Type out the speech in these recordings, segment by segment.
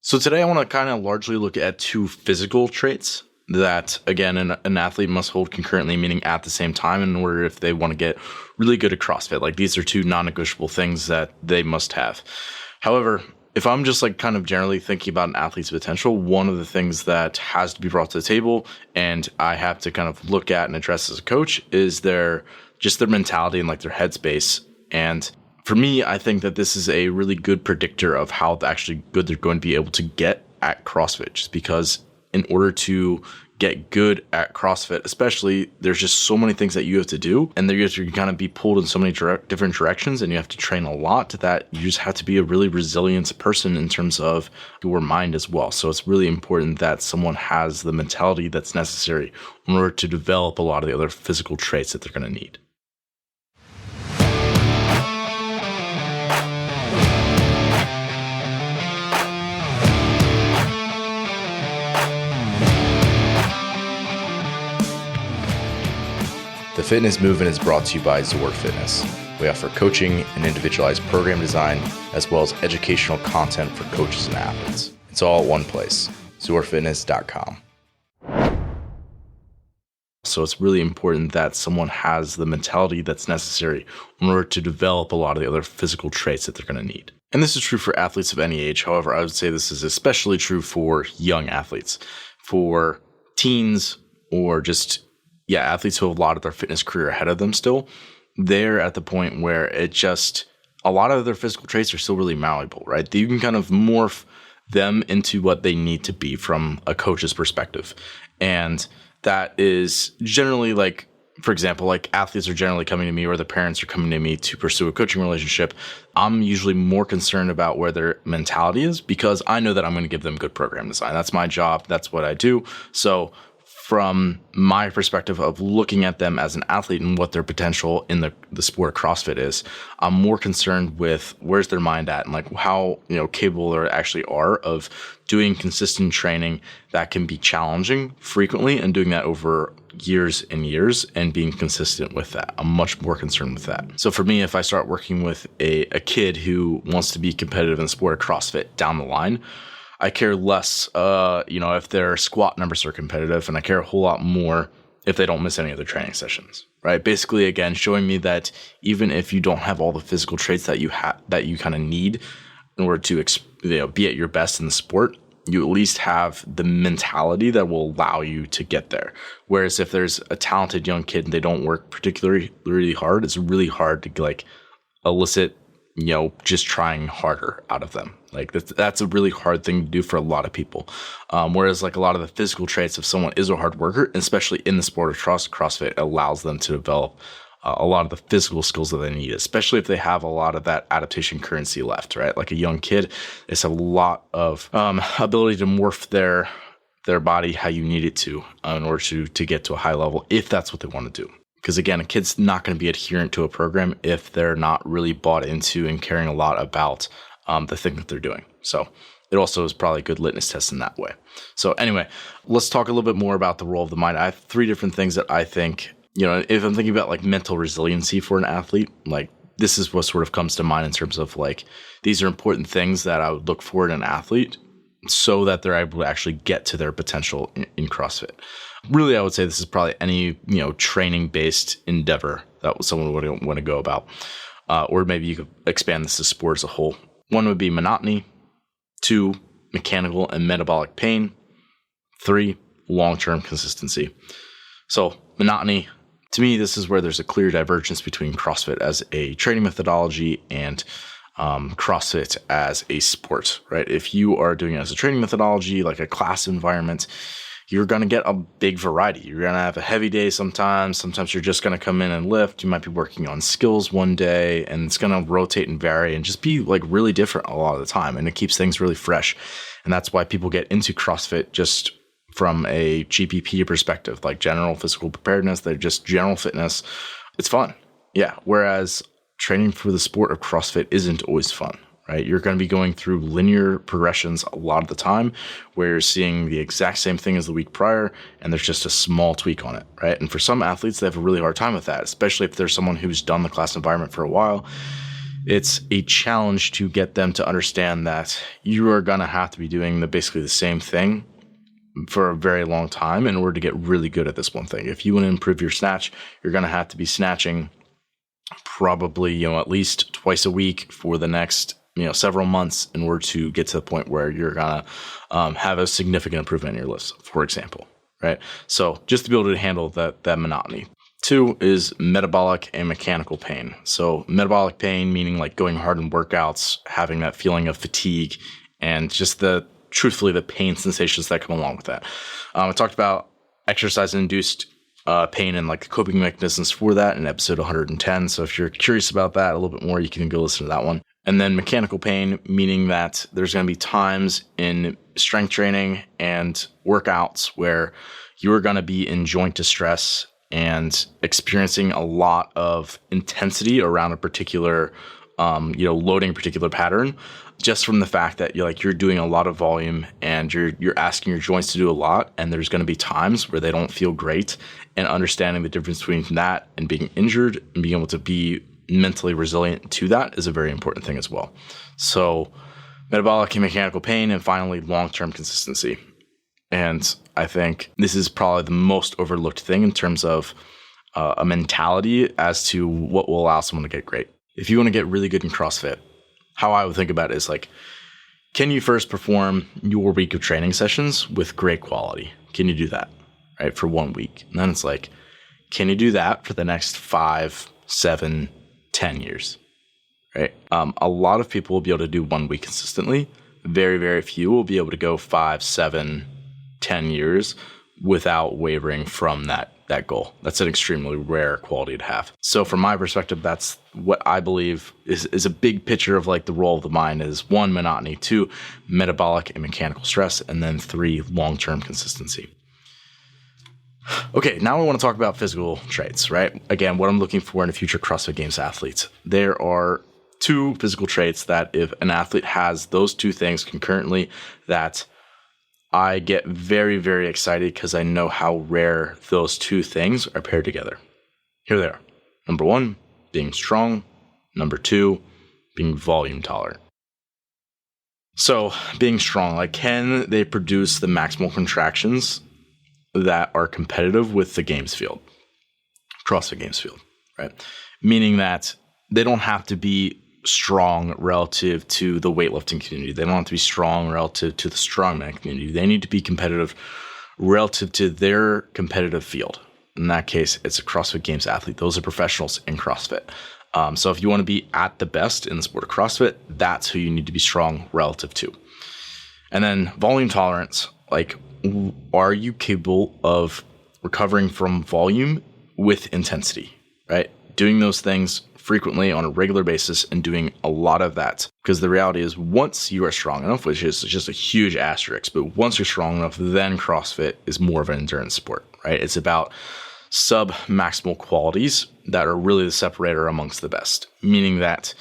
So today I want to kind of largely look at two physical traits that, again, an athlete must hold concurrently, meaning at the same time, in order if they want to get really good at CrossFit. Like, these are two non-negotiable things that they must have. However, if I'm just like kind of generally thinking about an athlete's potential, one of the things that has to be brought to the table and I have to kind of look at and address as a coach is their mentality and like their headspace. And for me, I think that this is a really good predictor of how actually good they're going to be able to get at CrossFit, just because in order to get good at CrossFit, especially, there's just so many things that you have to do, and you have to kind of be pulled in so many different directions, and you have to train a lot, that you just have to be a really resilient person in terms of your mind as well. So it's really important that someone has the mentality that's necessary in order to develop a lot of the other physical traits that they're going to need. The fitness movement is brought to you by Zor Fitness. We offer coaching and individualized program design, as well as educational content for coaches and athletes. It's all at one place, zorfitness.com. So it's really important that someone has the mentality that's necessary in order to develop a lot of the other physical traits that they're going to need. And this is true for athletes of any age. However, I would say this is especially true for young athletes, for teens, or just athletes who have a lot of their fitness career ahead of them still. They're at the point where a lot of their physical traits are still really malleable, right? You can kind of morph them into what they need to be from a coach's perspective. And that is generally, like, for example, like athletes are generally coming to me, or the parents are coming to me to pursue a coaching relationship. I'm usually more concerned about where their mentality is, because I know that I'm going to give them good program design. That's my job. That's what I do. So from my perspective of looking at them as an athlete and what their potential in the sport of CrossFit is, I'm more concerned with where's their mind at, and like how capable they actually are of doing consistent training that can be challenging frequently, and doing that over years and years and being consistent with that. I'm much more concerned with that. So for me, if I start working with a kid who wants to be competitive in the sport of CrossFit down the line, I care less, if their squat numbers are competitive, and I care a whole lot more if they don't miss any of their training sessions, right? Basically, again, showing me that even if you don't have all the physical traits that you kind of need in order to be at your best in the sport, you at least have the mentality that will allow you to get there. Whereas if there's a talented young kid and they don't work particularly really hard, it's really hard to elicit just trying harder out of them. Like that's a really hard thing to do for a lot of people. Whereas like a lot of the physical traits, if someone is a hard worker, especially in the sport of CrossFit, allows them to develop a lot of the physical skills that they need, especially if they have a lot of that adaptation currency left, right? Like a young kid, it's a lot of ability to morph their body how you need it to in order to get to a high level, if that's what they want to do. Because again, a kid's not going to be adherent to a program if they're not really bought into and caring a lot about the thing that they're doing. So it also is probably a good litmus test in that way. So anyway, let's talk a little bit more about the role of the mind. I have three different things that I think, if I'm thinking about like mental resiliency for an athlete, like this is what sort of comes to mind in terms of like, these are important things that I would look for in an athlete so that they're able to actually get to their potential in CrossFit. Really, I would say this is probably any, training-based endeavor that someone would want to go about. Or maybe you could expand this to sport as a whole. One would be monotony. 2, mechanical and metabolic pain. 3, long-term consistency. So monotony, to me, this is where there's a clear divergence between CrossFit as a training methodology and CrossFit as a sport, right? If you are doing it as a training methodology, like a class environment, you're going to get a big variety. You're going to have a heavy day sometimes. Sometimes you're just going to come in and lift. You might be working on skills one day, and it's going to rotate and vary and just be like really different a lot of the time. And it keeps things really fresh. And that's why people get into CrossFit just from a GPP perspective, like general physical preparedness. They're just general fitness. It's fun. Yeah. Whereas training for the sport of CrossFit isn't always fun. Right? You're going to be going through linear progressions a lot of the time where you're seeing the exact same thing as the week prior, and there's just a small tweak on it, right? And for some athletes, they have a really hard time with that, especially if there's someone who's done the class environment for a while. It's a challenge to get them to understand that you are going to have to be doing basically the same thing for a very long time in order to get really good at this one thing. If you want to improve your snatch, you're going to have to be snatching probably, at least twice a week for the next, several months in order to get to the point where you're going to have a significant improvement in your lifts, for example, right? So just to be able to handle that monotony. 2 is metabolic and mechanical pain. So metabolic pain, meaning like going hard in workouts, having that feeling of fatigue, and just truthfully, the pain sensations that come along with that. I talked about exercise-induced pain and like the coping mechanisms for that in episode 110. So if you're curious about that a little bit more, you can go listen to that one. And then mechanical pain, meaning that there's going to be times in strength training and workouts where you are going to be in joint distress and experiencing a lot of intensity around a particular, loading a particular pattern, just from the fact that you're doing a lot of volume and you're asking your joints to do a lot, and there's going to be times where they don't feel great, and understanding the difference between that and being injured and being able to be mentally resilient to that is a very important thing as well. So metabolic and mechanical pain, and finally long-term consistency. And I think this is probably the most overlooked thing in terms of a mentality as to what will allow someone to get great. If you want to get really good in CrossFit, how I would think about it is like, can you first perform your week of training sessions with great quality? Can you do that, right, for 1 week? And then it's like, can you do that for the next 5, 7, 10 years, right? A lot of people will be able to do 1 week consistently. Very, very few will be able to go 5, 7, 10 years without wavering from that goal. That's an extremely rare quality to have. So from my perspective, that's what I believe is a big picture of like the role of the mind is 1, monotony, 2, metabolic and mechanical stress, and then 3, long-term consistency. Okay, now we want to talk about physical traits, right? Again, what I'm looking for in a future CrossFit Games athlete. There are 2 physical traits that if an athlete has those 2 things concurrently, that I get very, very excited because I know how rare those 2 things are paired together. Here they are. Number 1, being strong. Number 2, being volume tolerant. So being strong, like can they produce the maximal contractions that are competitive with the games field, CrossFit Games field, right? Meaning that they don't have to be strong relative to the weightlifting community. They don't have to be strong relative to the strongman community. They need to be competitive relative to their competitive field. In that case, it's a CrossFit Games athlete. Those are professionals in CrossFit. So if you want to be at the best in the sport of CrossFit, that's who you need to be strong relative to. And then volume tolerance, like, are you capable of recovering from volume with intensity, right? Doing those things frequently on a regular basis and doing a lot of that. Because the reality is once you are strong enough, which is just a huge asterisk, but once you're strong enough, then CrossFit is more of an endurance sport, right? It's about sub-maximal qualities that are really the separator amongst the best, meaning that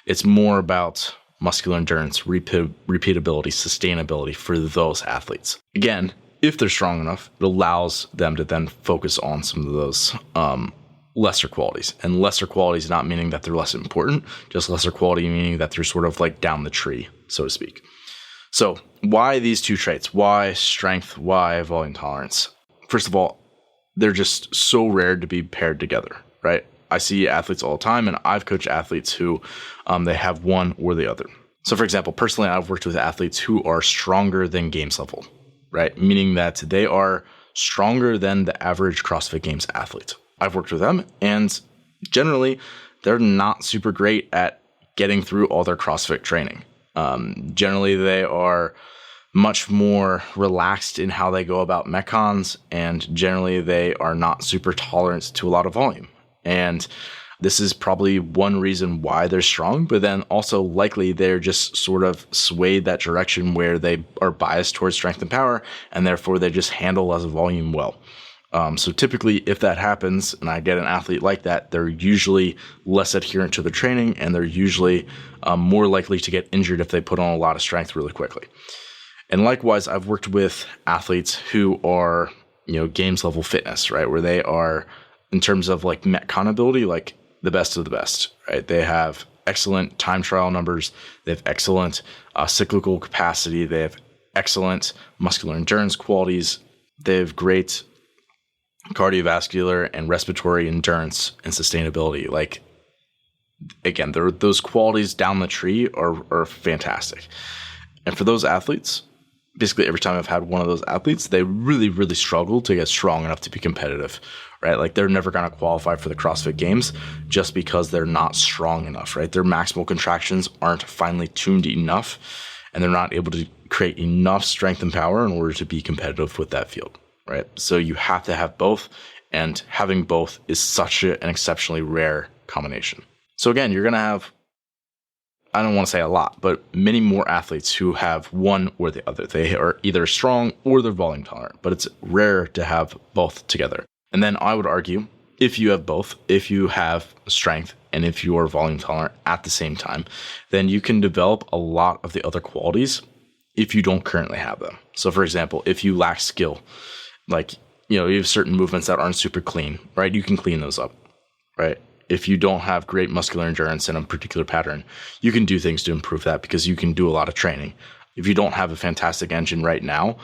it's more about muscular endurance, repeatability, sustainability for those athletes. Again, if they're strong enough, it allows them to then focus on some of those lesser qualities. And lesser qualities not meaning that they're less important, just lesser quality meaning that they're sort of like down the tree, so to speak. So why these 2 traits? Why strength? Why volume tolerance? First of all, they're just so rare to be paired together, right? I see athletes all the time, and I've coached athletes who they have one or the other. So for example, personally, I've worked with athletes who are stronger than games level, right? Meaning that they are stronger than the average CrossFit Games athlete. I've worked with them, and generally, they're not super great at getting through all their CrossFit training. Generally, they are much more relaxed in how they go about metcons, and generally, they are not super tolerant to a lot of volume. And this is probably one reason why they're strong, but then also likely they're just sort of swayed that direction where they are biased towards strength and power, and therefore they just handle less volume well. So typically, if that happens, and I get an athlete like that, they're usually less adherent to the training, and they're usually more likely to get injured if they put on a lot of strength really quickly. And likewise, I've worked with athletes who are, games level fitness, right, where they are, in terms of like metcon ability, like the best of the best, right? They have excellent time trial numbers. They have excellent cyclical capacity. They have excellent muscular endurance qualities. They have great cardiovascular and respiratory endurance and sustainability. Like, again, those qualities down the tree are fantastic. And for those athletes, basically every time I've had one of those athletes, they really, really struggle to get strong enough to be competitive, right? Like, they're never going to qualify for the CrossFit Games just because they're not strong enough, right? Their maximal contractions aren't finely tuned enough, and they're not able to create enough strength and power in order to be competitive with that field, right? So you have to have both, and having both is such an exceptionally rare combination. So again, you're going to have, I don't want to say a lot, but many more athletes who have one or the other. They are either strong or they're volume tolerant, but it's rare to have both together. And then I would argue, if you have both, if you have strength and if you are volume tolerant at the same time, then you can develop a lot of the other qualities if you don't currently have them. So for example, if you lack skill, like, you have certain movements that aren't super clean, right? You can clean those up, right? If you don't have great muscular endurance in a particular pattern, you can do things to improve that because you can do a lot of training. If you don't have a fantastic engine right now,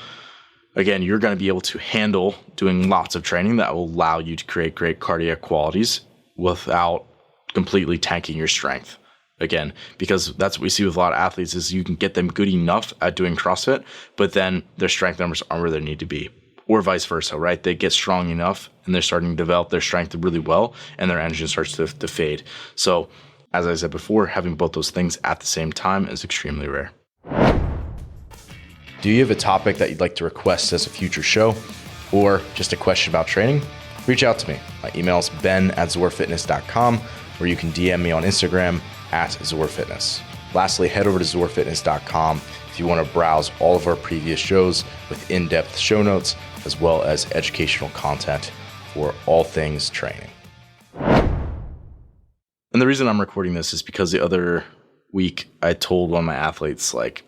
again, you're going to be able to handle doing lots of training that will allow you to create great cardiac qualities without completely tanking your strength. Again, because that's what we see with a lot of athletes is you can get them good enough at doing CrossFit, but then their strength numbers aren't where they need to be. Or vice versa, right? They get strong enough and they're starting to develop their strength really well and their engine starts to fade. So as I said before, having both those things at the same time is extremely rare. Do you have a topic that you'd like to request as a future show, or just a question about training? Reach out to me. My email is ben@zorfitness.com, or you can DM me on Instagram @zorfitness. Lastly, head over to zorfitness.com if you want to browse all of our previous shows with in-depth show notes, as well as educational content for all things training. And the reason I'm recording this is because the other week I told one of my athletes, like,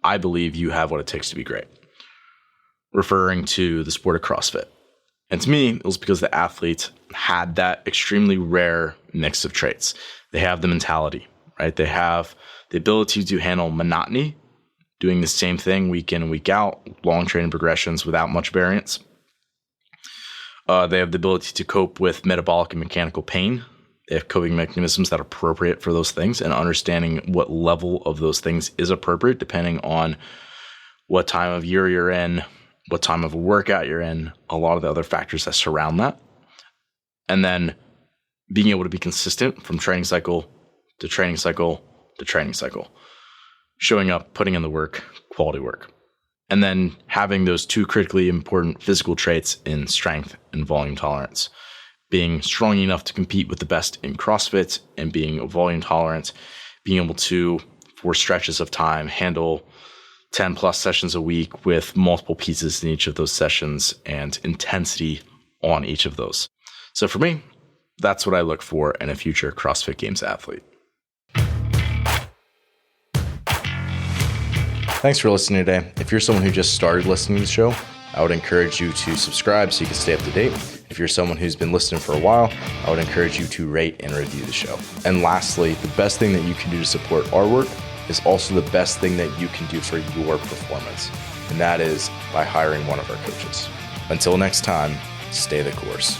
I believe you have what it takes to be great, referring to the sport of CrossFit. And to me, it was because the athlete had that extremely rare mix of traits. They have the mentality, right? They have the ability to handle monotony, doing the same thing week in and week out, long training progressions without much variance. They have the ability to cope with metabolic and mechanical pain. They have coping mechanisms that are appropriate for those things, and understanding what level of those things is appropriate depending on what time of year you're in, what time of a workout you're in, a lot of the other factors that surround that. And then being able to be consistent from training cycle to training cycle to training cycle. Showing up, putting in the work, quality work. And then having those two critically important physical traits in strength and volume tolerance. Being strong enough to compete with the best in CrossFit and being volume tolerant, being able to, for stretches of time, handle 10 plus sessions a week with multiple pieces in each of those sessions and intensity on each of those. So for me, that's what I look for in a future CrossFit Games athlete. Thanks for listening today. If you're someone who just started listening to the show, I would encourage you to subscribe so you can stay up to date. If you're someone who's been listening for a while, I would encourage you to rate and review the show. And lastly, the best thing that you can do to support our work is also the best thing that you can do for your performance. And that is by hiring one of our coaches. Until next time, stay the course.